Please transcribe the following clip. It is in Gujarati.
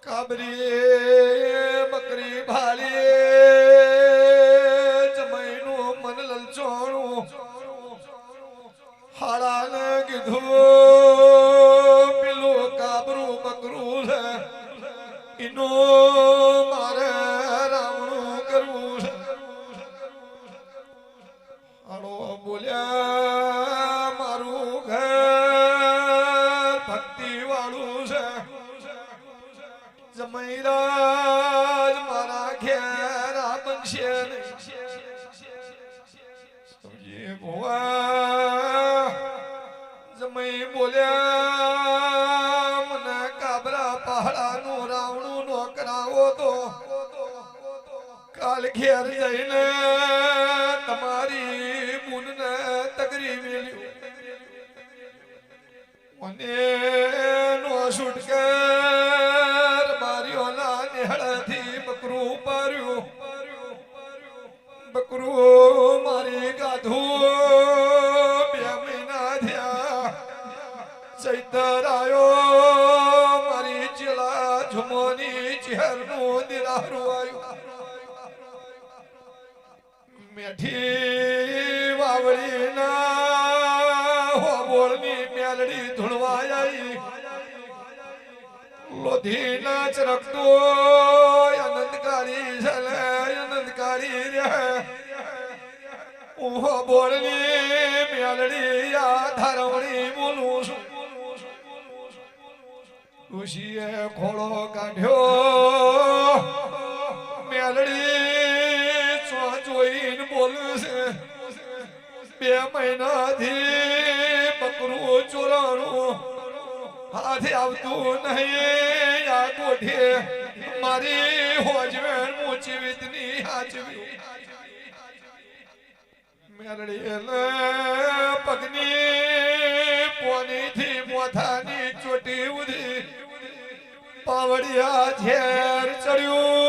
કાબરી બકરી ભાળી જમાઈનું મન લલચોણું હાડાને કીધું પેલું કાબરું બકરું છે એનું મારે રાવણું કરવું છે. હાડો બોલ્યા મારું ઘર ભક્તિ વાળું છે. જમૈરાજ મારા ઘેર બનશે નહીં. જમઈ બોલ્યા મને કાબરા પહાડાનું રાવણું નો કરાવો તો કાલ ઘેર જઈને તમારી બુનને તગરી મેલ્યું મને નો છૂટકર માર્યોના નેહળાથી બકરું પાર્યું. બકરું મારી ગાધું 2 મહિના થયા. ચૈતર આયો મારી ચેલા ઝુમોની ચહેરનું દિલારું આવ્યું. મેઠી વાવળીના હોબોળની મેલડી ધૂળવાઈ લોધીના ચરકતો આનંદકારી છલે આનંદકારી રે ઉહો બોળની મેલડી આ ધારવણી બોલું છું. ઋષિએ ખોળો કાઢ્યો મેલડી જોઈને બોલું છે 2 મહિનાથી બકરું ચોરાણું હાથે આવતું નહીં. આ કોઠે મારી હોજવેણ મૂચી વિધની હાચવી મેલડી પગની પોનીથી મોથાની ચોટી ઉધી પાવડિયા ઝેર ચડ્યું